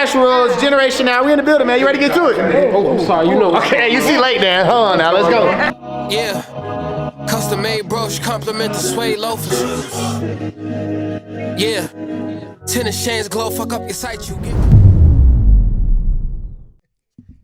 Nationals, Generation Now. We in the building, man. You ready to get to it? Oh, I'm sorry. You know. Okay, you see late there. Hold on now. Let's go. Yeah. Custom made brooch, compliment the suede loafers. Yeah. Tennis chains glow, fuck up your sight, you get.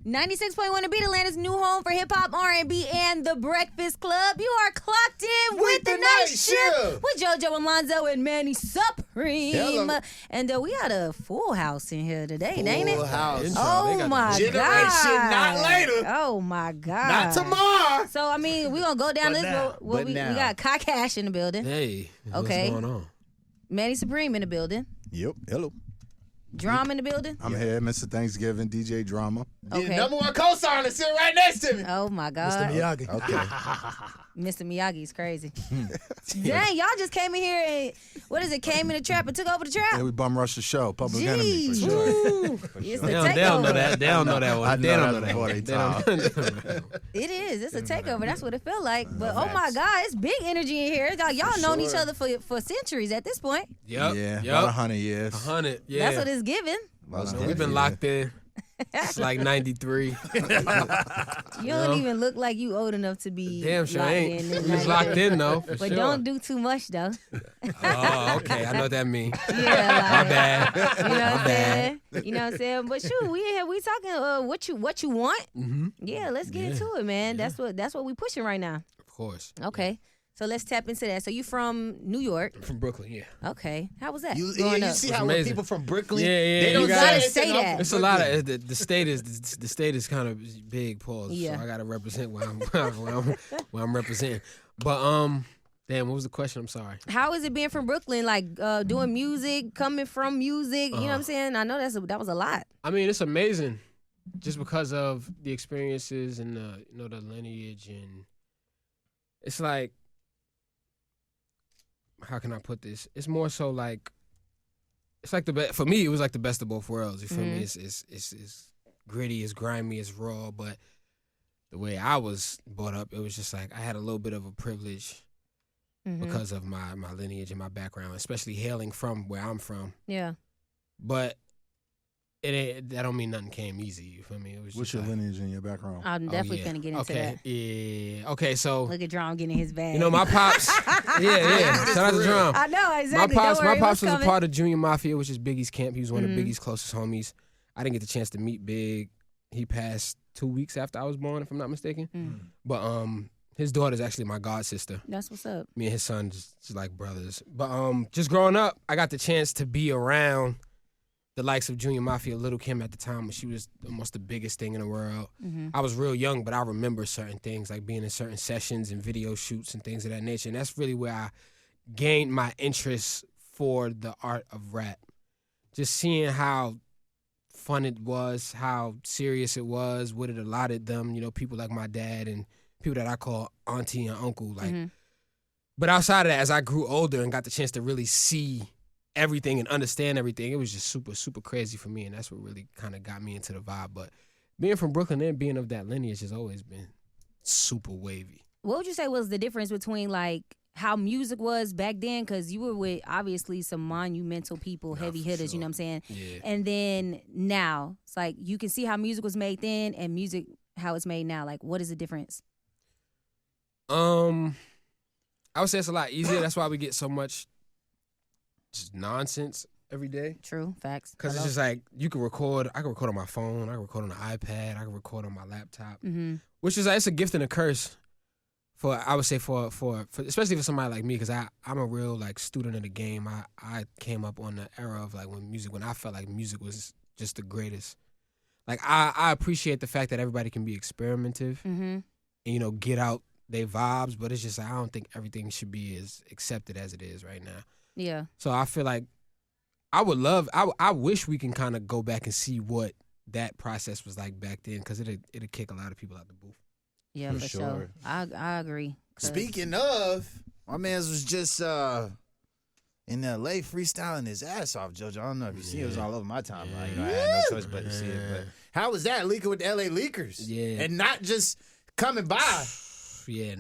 96.1 to Beat Atlanta's new home for hip-hop, R&B, and The Breakfast Club. You are clocked in with the night shift with Jojo and Lonzo and Manny Supreme. Hello. And we got a full house in here today, ain't it? Full house. Oh, my Generation, God. not later. Oh, my God. Not tomorrow. So, I mean, we're going to go down But this now. road. But We now. got Kai Cash in the building. Hey. Okay. What's going on? Manny Supreme in the building. Yep. Hello. Drama in the building. I'm here, Mr. Thanksgiving, DJ Drama. Okay. The number one co-signer sitting right next to me. Oh, my God. Mr. Miyagi. Okay. Mr. Miyagi's crazy. Dang, y'all just came in here and, came in the trap and took over the trap? Yeah, we bum rushed the show. Public Enemy, for Jeez. sure. Woo. It's a They don't takeover. know that. They don't know that one. I They know don't know that that before one. they They don't- It is. It's a takeover. That's what it felt like. But oh my God, it's big energy in here. Y'all known each other for centuries at this point. Yep. Yeah, Yep. about 100 years. 100. Yeah. That's what it's giving. We've been locked in. It's like 93. You don't even look like you old enough to be Damn sure locked ain't. in. We This was night. locked in though. For But sure. don't do too much though. Oh, okay. I know what that means. Yeah, My like, bad. You know what My I'm bad. saying? You know what I'm saying? But shoot, we in here, we talking what you want. Mm-hmm. Yeah, let's get into it, man. That's what we pushing right now. Of course. Okay. So let's tap into that. So you from New York? I'm from Brooklyn, yeah. Okay. How was that? You growing up? see It's how when amazing. people from Brooklyn, Yeah, yeah, they don't you gotta say say anything. that. It's a lot of the state is kind of big pause. Yeah. So I gotta represent where I'm representing. But damn, what was the question? I'm sorry. How is it being from Brooklyn? Like doing music, coming from music. You know what I'm saying? I know that was a lot. I mean, it's amazing, just because of the experiences and the lineage, and it's like, how can I put this? It's more so like, it's like for me, it was like the best of both worlds. You feel me? It's gritty, it's grimy, it's raw, but the way I was brought up, it was just like I had a little bit of a privilege because of my lineage and my background, especially hailing from where I'm from. Yeah. But that don't mean nothing came easy. You feel me? It was What's just your like, lineage and your background? I'm definitely gonna get into okay, that. yeah. Okay, so Look at Drum getting his bag. you know my pops. yeah. Shout out to Drum. I know exactly. My Don't worry, pops what's was a coming? part of Junior Mafia, which is Biggie's camp. He was one of Biggie's closest homies. I didn't get the chance to meet Big. He passed 2 weeks after I was born, if I'm not mistaken. But his daughter's actually my god sister. That's what's up. Me and his son just like brothers. But just growing up, I got the chance to be around the likes of Junior Mafia, Little Kim at the time when she was almost the biggest thing in the world. I was real young, but I remember certain things, like being in certain sessions and video shoots and things of that nature. And that's really where I gained my interest for the art of rap. Just seeing how fun it was, how serious it was, what it allotted them, people like my dad and people that I call auntie and uncle. Like, But outside of that, as I grew older and got the chance to really see everything and understand everything, it was just super, super crazy for me, and that's what really kind of got me into the vibe. But being from Brooklyn and being of that lineage has always been super wavy. What would you say was the difference between like how music was back then? Because you were with obviously some monumental people, heavy hitters, you know what I'm saying? Yeah. And then now, it's like you can see how music was made then and music how it's made now. Like, what is the difference? I would say it's a lot easier. That's why we get so much just nonsense every day. True, facts. Because it's just like, I can record on my phone, I can record on the iPad, I can record on my laptop. Which is like, it's a gift and a curse for especially for somebody like me, because I'm a real like student of the game. I came up on the era of like when I felt like music was just the greatest. Like I appreciate the fact that everybody can be experimentative and get out their vibes, but it's just I don't think everything should be as accepted as it is right now. Yeah. So I feel like I wish we can kind of go back and see what that process was like back then, because it'd kick a lot of people out the booth. Yeah, for sure. I agree. Speaking of, my man's was just in L.A. freestyling his ass off, Jojo. I don't know if you see it. It was all over my timeline. I had no choice but to see it. But how was that leaking with the L.A. Leakers? Yeah. And not just coming by,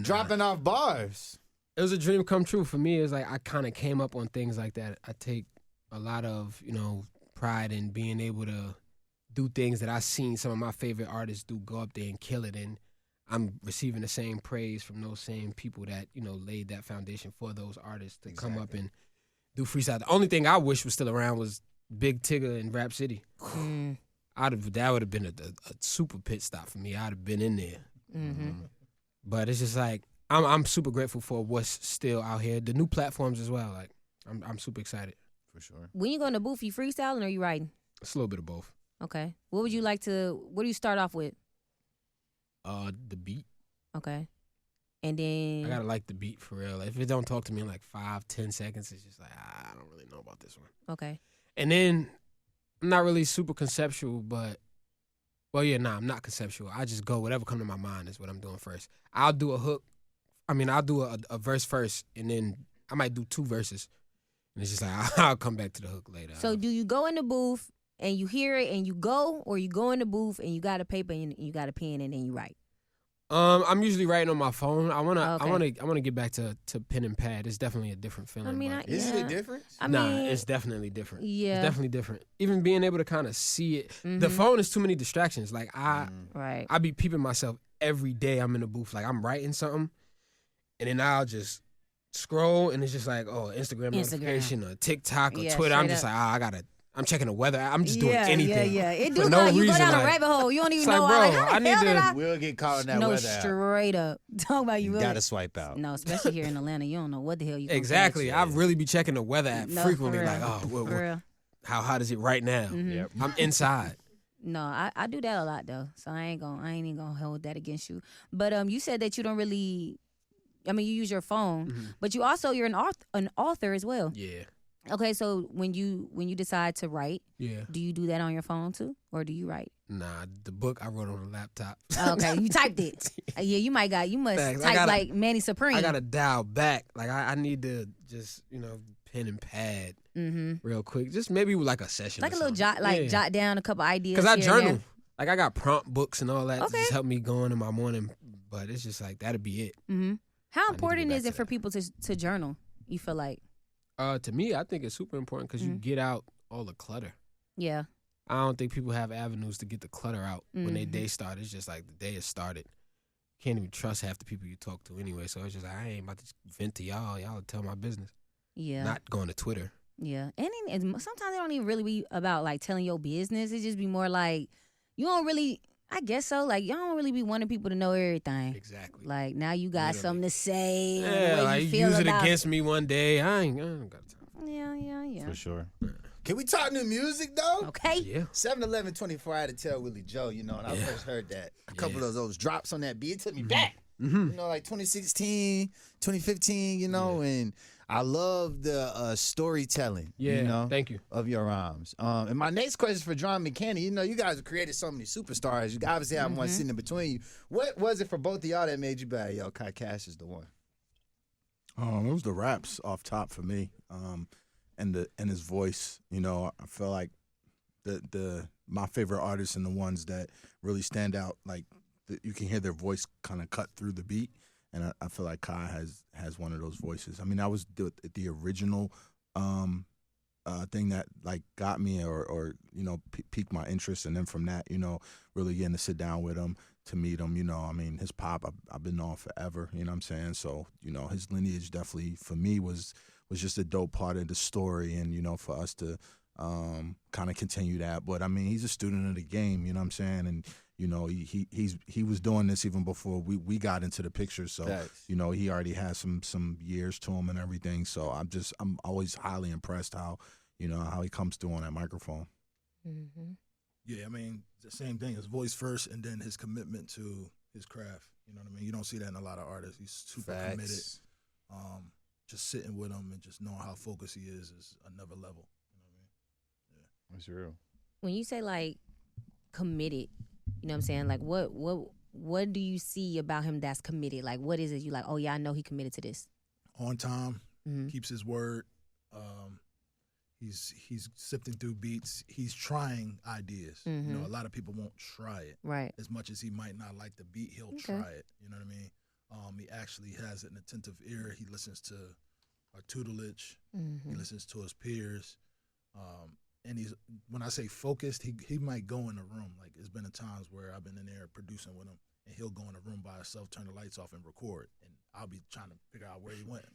dropping off bars. It was a dream come true for me. It was like I kind of came up on things like that. I take a lot of pride in being able to do things that I've seen some of my favorite artists do, go up there and kill it, and I'm receiving the same praise from those same people that, you know, laid that foundation for those artists to come up and do freestyle. The only thing I wish was still around was Big Tigger and Rap City. That would have been a super pit stop for me. I'd have been in there. But it's just like I'm super grateful for what's still out here. The new platforms as well. Like I'm super excited. For sure. When you go in the booth, you freestyling or you writing? It's a little bit of both. Okay. What would you like to? What do you start off with? The beat. Okay. And then I gotta like the beat for real. If it don't talk to me in like 5-10 seconds, it's just like I don't really know about this one. Okay. And then I'm not really super conceptual, but I'm not conceptual. I just go whatever come to my mind is what I'm doing first. I'll do a hook. I'll do a verse first, and then I might do 2 verses, and it's just like I'll come back to the hook later. So do you go in the booth and you hear it and you go, or you go in the booth and you got a paper and you got a pen and then you write? I'm usually writing on my phone. I wanna get back to pen and pad. It's definitely a different feeling. I mean, but- Is it a difference? It's definitely different. Yeah. It's definitely different. Even being able to kind of see it. The phone is too many distractions. Like Right. I be peeping myself every day. I'm in the booth. Like I'm writing something, and then I'll just scroll, and it's just like, Instagram notification or TikTok or Yeah, Twitter. I'm straight just up. like, I'm checking the weather. I'm just doing Yeah, anything. Yeah. It do for go. no You go reason, down a like- rabbit hole. You don't even It's know. like, bro, like, how I the need hell did to- I? We'll get caught in that No, weather app. straight up. Talk about you. You gotta swipe out. No, especially here in Atlanta, you don't know what the hell you. gonna Exactly. catch. I really be checking the weather app No, frequently. for Like, real. For real. how hot is it right now? Yep. I'm inside. No, I do that a lot though, so I ain't even gonna hold that against you. But you said that you don't really. I mean, you use your phone, but you're an author as well. Yeah. Okay, so when you decide to write, Yeah. do you do that on your phone too, or do you write? Nah, the book I wrote on a laptop. Okay, you typed it. Yeah, you must Thanks. I type gotta- like Manny Supreme. I gotta dial back. Like I need to just pen and pad real quick. Just maybe with like a session. like or a little something. jot down a couple ideas. Because I here and journal. there. Like I got prompt books and all that to Okay. just help me go in my morning. But it's just like that'd be it. How to get important back is to it for that. people to journal? You feel like? To me, I think it's super important because you get out all the clutter. Yeah. I don't think people have avenues to get the clutter out when their day starts. It's just like the day has started. Can't even trust half the people you talk to anyway. So it's just like I ain't about to vent to y'all. Y'all will tell my business. Yeah. Not going to Twitter. Yeah. And sometimes it don't even really be about like telling your business. It just be more like you don't really. I guess so. Like y'all don't really be wanting people to know everything. Exactly. Like now you got Literally. something to say. and the Yeah, way like you feel use it about against me one day. I don't got time. Yeah. For sure. Can we talk new music though? Okay. Yeah. 7-11-24, I had to tell Willie Joe, when I first heard that. A couple of those drops on that beat, it took me back. Like 2016, 2015, and I love the storytelling, Yeah. Thank you. of your rhymes. And my next question is for Drum and Kenny. You guys have created so many superstars. You obviously have one sitting in between you. What was it for both of y'all that made you be like, yo, Kai Cash is the one? It was the raps off top for me, and his voice. I feel like my favorite artists and the ones that really stand out, like you can hear their voice kind of cut through the beat, and I feel like Kai has one of those voices. I mean, that was the original thing that like got me or piqued my interest, and then from that, really getting to sit down with him, to meet him, I mean, his pop I've been on forever, you know what I'm saying? So, his lineage definitely for me was just a dope part of the story, and for us to kind of continue that. But I mean, he's a student of the game, you know what I'm saying? And he was doing this even before we got into the picture. So Facts. he already has some years to him and everything. So I'm always highly impressed how he comes through on that microphone. Yeah, I mean, the same thing. His voice first, and then his commitment to his craft. You know what I mean? You don't see that in a lot of artists. He's super committed. Just sitting with him and just knowing how focused he is another level. You know what I mean? That's real. When you say like committed, you know what I'm saying? Like what do you see about him that's committed? Like what is it you like, oh yeah, I know he committed to this. On time, Mhm. keeps his word. He's sifting through beats. He's trying ideas. Mhm. A lot of people won't try it. Right. As much as he might not like the beat, he'll Okay. try it. You know what I mean? He actually has an attentive ear. He listens to our tutelage. He listens to his peers. and he's when I say focused, he might go in the room. Like it's been times where I've been in there producing with him, and he'll go in the room by himself, turn the lights off, and record. And I'll be trying to figure out where he went.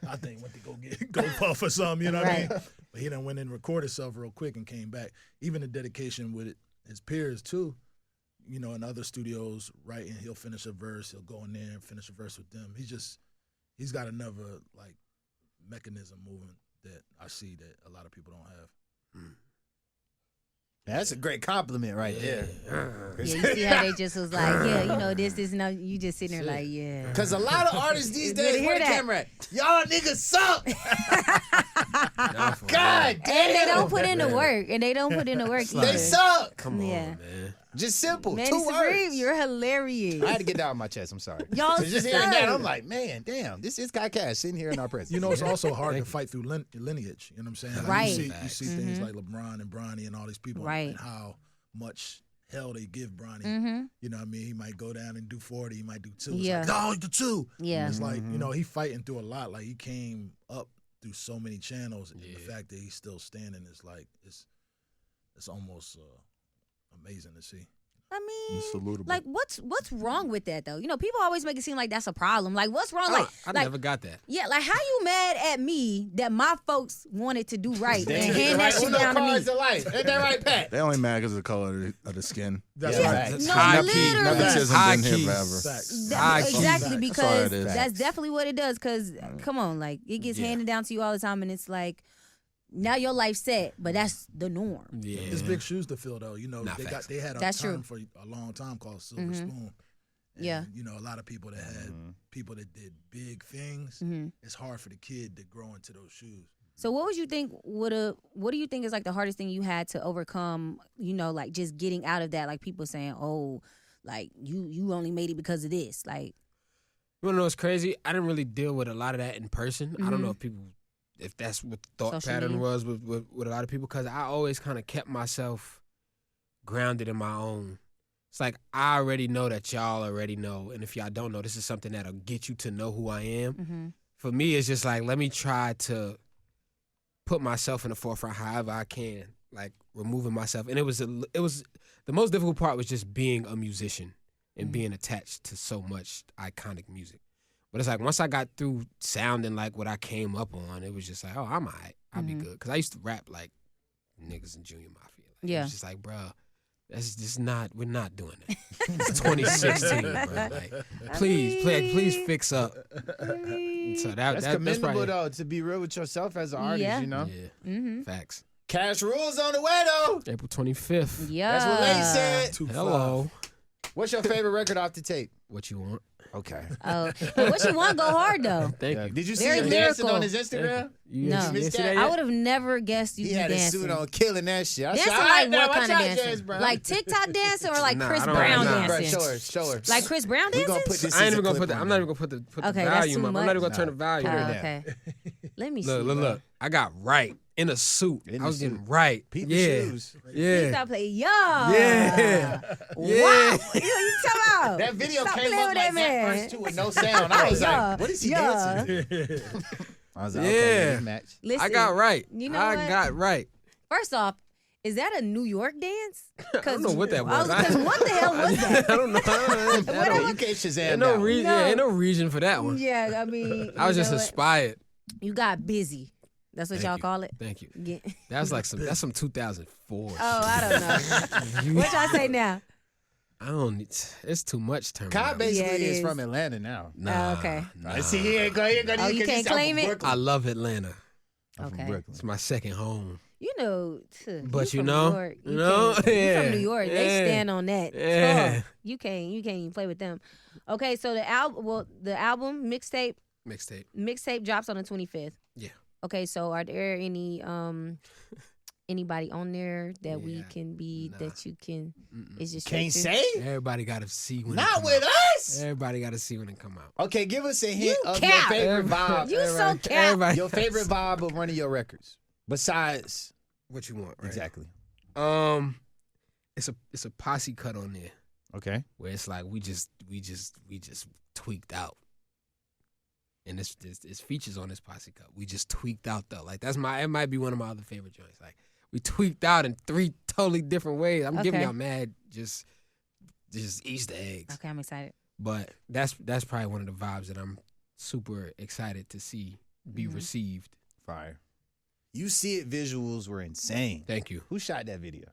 I think he went to go puff or something, you know what I mean? But he done went in and recorded himself real quick and came back. Even the dedication with his peers too, you know, in other studios, writing, he'll finish a verse, he'll go in there and finish a verse with them. He's got another like mechanism moving that I see that a lot of people don't have. That's a great compliment right there. Yeah, you see how they just was like, yeah, you know, this, no, you just sitting there like, yeah. Because a lot of artists these days, where the camera at? Y'all niggas suck. God damn. And they don't put in the work. They suck. Come on, Yeah. man. Just simple. Manny 2 Supreme, words. you're hilarious. I had to get that out of my chest. I'm sorry. Y'all just hearing that, suck. I'm like, man, damn, this is Kai Cash sitting here in our presence. You know, it's also hard to fight through lineage. You know what I'm saying? Like, Right. You see things like LeBron and Bronny and all these people, Right. and how much hell they give Bronny. You know what I mean? He might go down and do 40. He might do 2. It's Yeah. like, no, the 2. Yeah. It's like, you know, he fighting through a lot. Like, he came up through so many channels, and the fact that he's still standing is like, it's almost amazing to see. I mean, Salutable. like, what's wrong with that though? You know, people always make it seem like that's a problem. Like, what's wrong? I like, never got that. yeah, like, how you mad at me that my folks wanted to do right They and ain't hand that right. shit down to me? Cards of life. Ain't that right, Pat? They only mad because of the color of the skin. That's Yeah. right. Facts. No, High key. literally. Nepotism High been key. here forever. Facts. High key. Exactly, That's all because it is. that's definitely what it does. Because come on, like, it gets handed down to you all the time, and it's like, now your life's set, but that's the norm. Yeah. It's big shoes to fill, though. You know, Nah, they facts. had a That's term true. for a long time called Silver Spoon. And, Yeah. you know, a lot of people that had people that did big things. It's hard for the kid to grow into those shoes. So what do you think is like the hardest thing you had to overcome, you know, like just getting out of that, like people saying, oh, like you only made it because of this. Like, You wanna know what's crazy? I didn't really deal with a lot of that in person. I don't know if that's what the thought Social pattern media. was with a lot of people, because I always kind of kept myself grounded in my own. It's like, I already know that y'all already know, and if y'all don't know, this is something that'll get you to know who I am. For me, it's just like, let me try to put myself in the forefront however I can, like removing myself. And it was the most difficult part was just being a musician and being attached to so much iconic music. But it's like, once I got through sounding like what I came up on, it was just like, oh, I'm all right. I'll be good. Because I used to rap like niggas in Junior Mafia. Like, Yeah. It was just like, bro, that's just not, we're not doing that. It's 2016, bro. Like, please fix up. So That's that's commendable, probably, though, to be real with yourself as an artist, Yeah. you know? Yeah. Facts. Cash rules on the way, though. April 25th. yeah. That's what Lane said. 2-5. Hello. What's your favorite record off the tape? What you want? Okay. Oh, hey, what you want? Go hard though. Thank Yeah. you. Did you see Very him dancing lyrical. on his Instagram? You No. you missed see that? yet? I would have never guessed you He do had his dancing. suit on, killing that shit. I Dancing said, "All like right, now, what kind watch of out, dancing? James Brown." Like TikTok dancing or like Nah, Chris I don't Brown know. Bro, dancing? show her. Like Chris Brown We dancing? gonna put this. I ain't as a even gonna clip put the. on I'm not there. even gonna put the Okay, that's volume too up. I'm not even gonna much. turn the volume Nah. up. that. Okay. Let me see. Look. I got right in a suit. In I the was suit. getting right. Peep the Yeah. shoes. Please Yeah. stop playing. Yeah. Yeah. Wow. Yeah. You talking about? That video Stop came playing up with like that man. that first two with no sound. I was Yeah. like, what is he Yeah. dancing? I was like, okay, Yeah. this match. Listen, I got right. You know I what? got right. First off, is that a New York dance? I don't know what that was. Because what the hell was that? I don't know. Okay, you can't Shazam Ain't no that one. reason. No. Yeah, ain't no reason for that one. Yeah, I mean, I was you just know what? inspired. You got busy. That's what Thank y'all you. call it. Thank you. Get- That's some 2004. Oh, I don't know. What y'all say now? I don't need. It's too much term. Kai basically Yeah, it is is. from Atlanta now. Nah, okay. Nah. I see he ain't going to Oh, you can't claim it? I love Atlanta. Okay. It's my second home. You know, But you from know, New York. you know? can't- you Yeah. from New York. They Yeah. stand on that. Yeah. tough. You can't even play with them. Okay, so the album mixtape drops on the 25th. Yeah. Okay, so are there any anybody on there that we Yeah. can be Nah. that you can? It's just Can't straight say? Everybody got to see when it Not come with out. us. Everybody got to see when it come out. Okay, give us a hint You of cap. your favorite vibe. You so cap. Everybody Your gotta favorite see. vibe of one of your records. Besides. What you want? Right? Exactly. It's a posse cut on there Okay. where it's like we just tweaked out. And it's features on this posse cut. We just tweaked out though. Like it might be one of my other favorite joints. Like we tweaked out in 3 totally different ways. I'm giving Okay. y'all mad just Easter eggs. Okay, I'm excited. But that's probably one of the vibes that I'm super excited to see be received. Fire. You see it, visuals were insane. Thank you. Who shot that video?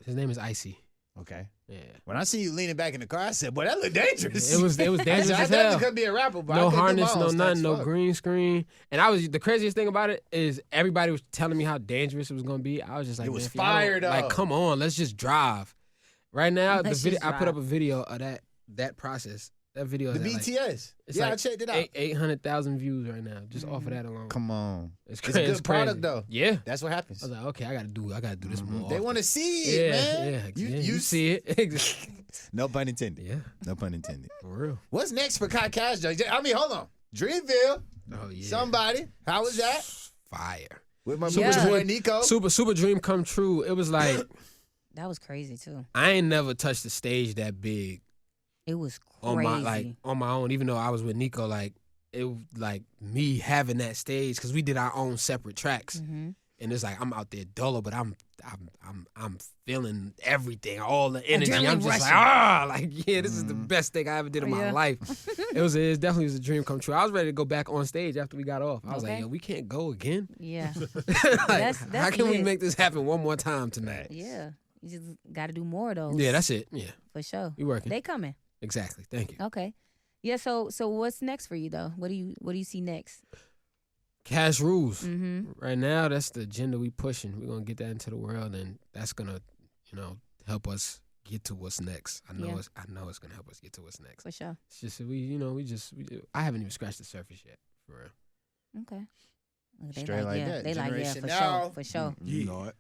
His name is Icy. Okay. Yeah. When I see you leaning back in the car, I said, boy, that look dangerous. It was dangerous I as definitely hell. could be a rapper, but I No couldn't do my harness, own no stunts. nothing, no Fuck. green screen. And the craziest thing about it is everybody was telling me how dangerous it was gonna be. I was just like, It was man, if y'all fire, don't- though. Like, come on, let's just drive. Right now, Let's the video just I put up drive. a video of that process. That video The is at, BTS. it's Yeah, like I checked it out. 800,000 views right now, just off of that alone. Come on. It's It's a crazy. good It's crazy. product, though. Yeah. That's what happens. I was like, okay, I gotta do this more. They often. want to see it, man. Yeah, you see it. No pun intended. Yeah, No pun intended. for real. What's next for Kai Cash, Joe? I mean, hold on. Dreamville. Oh yeah. Somebody. How was that? Fire. With my Yeah. boy Nico. Super dream come true. It was like That was crazy too. I ain't never touched a stage that big It was on crazy. my own. Even though I was with Nico, like it was like me having that stage because we did our own separate tracks, Mm-hmm. and it's like I'm out there dolo, but I'm feeling everything, all the energy. Adrenaline I'm just rushing. yeah, this is the best thing I ever did in my Yeah. life. It definitely was a dream come true. I was ready to go back on stage after we got off. I was like, Okay. yo, we can't go again. Yeah. Like, That's how can we lit. make this happen one more time tonight? Yeah. You just got to do more of those. Yeah, that's it. Yeah, for sure. we working. They coming. Exactly. Thank you. Okay. Yeah. So what's next for you though? What do you see next? Cash rules. Mm-hmm. Right now, that's the agenda we pushing. We're gonna get that into the world, and that's gonna, help us get to what's next. I know Yeah. it's gonna help us get to what's next. For sure. It's just I haven't even scratched the surface yet, for real. Okay. Look, they Straight like yeah. that. They like yeah Generation for now. sure. For sure. You know it.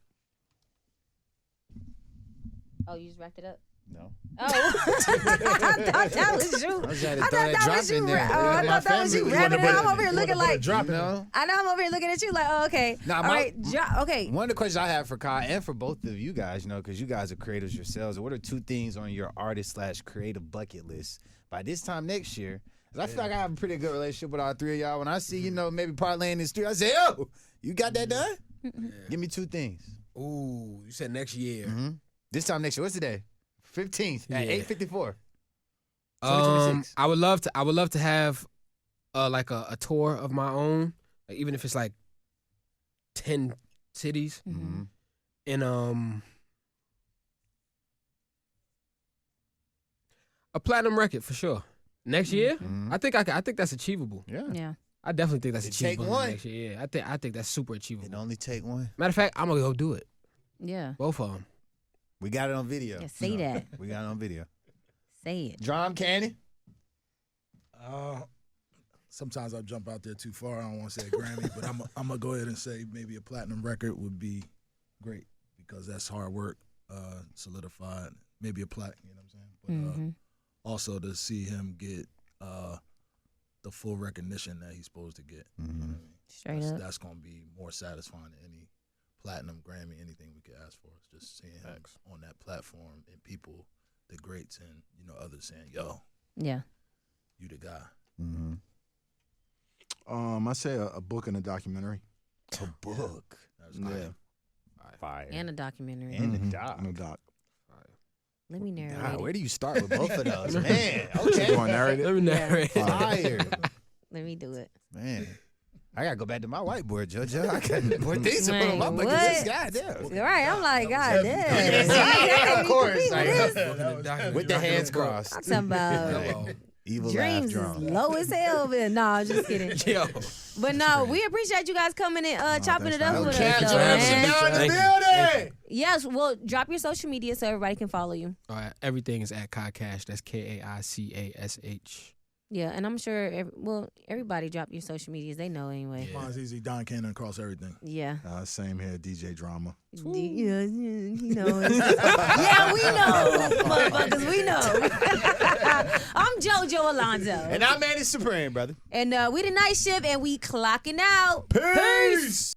Oh, you just wrapped it up. No. Oh, I thought that was you. I was trying to I throw thought that that drop was in you. there. Oh, I My thought that was you family- wrapping it up. I'm over here looking like. You know? I know I'm over here looking at you like, oh, okay. Nah, All my- right. Okay. One of the questions I have for Kai and for both of you guys, because you guys are creators yourselves, what are 2 things on your artist/creative bucket list by this time next year? 'Cause I feel like I have a pretty good relationship with all 3 of y'all. When I see, maybe parlaying in the street, I say, yo, you got that done? Give me 2 things. Ooh, you said next year. Mm-hmm. This time next year, what's the day? 15th at Yeah. 8:54. 2026. I would love to have like a tour of my own, like, even if it's like 10 cities, Mm-hmm. and a platinum record for sure. Next year, Mhm. I think that's achievable. Yeah. Yeah. I definitely think that's It take achievable one. next year. Yeah, I think that's super achievable. It only take one. Matter of fact, I'm gonna go do it. Yeah. Both of them. We got it on video. Yeah, say that. We got it on video. Say it. Drum Candy. Sometimes I jump out there too far. I don't want to say a Grammy, but I'm gonna go ahead and say maybe a platinum record would be great because that's hard work, solidified. Maybe a platinum, you know what I'm saying? But also to see him get the full recognition that he's supposed to get. You know what I mean? Straight up. That's gonna be more satisfying than any platinum, Grammy, anything we could ask for. It's just seeing him on that platform and people, the greats, and others saying, "Yo, Yeah. you the guy." Mm-hmm. I say a book and a documentary. A book. That's Yeah. Fire. And a documentary. And Mhm. a doc. And a doc. Let me narrate God, it. where do you start with both of those? Man, okay. Go and narrate Let it. me narrate. Fire. Let me do it. Man. I gotta go back to my whiteboard, JoJo. I got more things to put on my Man, bucket what? list. God damn. Right. I'm like, God damn. Yeah, of course. Like, Documentary. with the hands crossed. I'm talking about Hello. Evil dreams laugh is drum. low as hell. But no, I'm just kidding. Yo. But no, we appreciate you guys coming and chopping thanks it for up having with me. us. Cat though, Generation man. now in the Thank you. building. Yes, well, drop your social media so everybody can follow you. All right, everything is at Kai Cash. That's KAICASH. Yeah, and I'm sure, everybody drop your social medias. They know anyway. Mine's easy. Don Cannon across everything. Yeah. Same here, DJ Drama. Yeah, you know. Yeah, we know, motherfuckers. We know. I'm Jojo Alonzo. And I'm Manny Supreme, brother. And we the night shift, and we clocking out. Peace.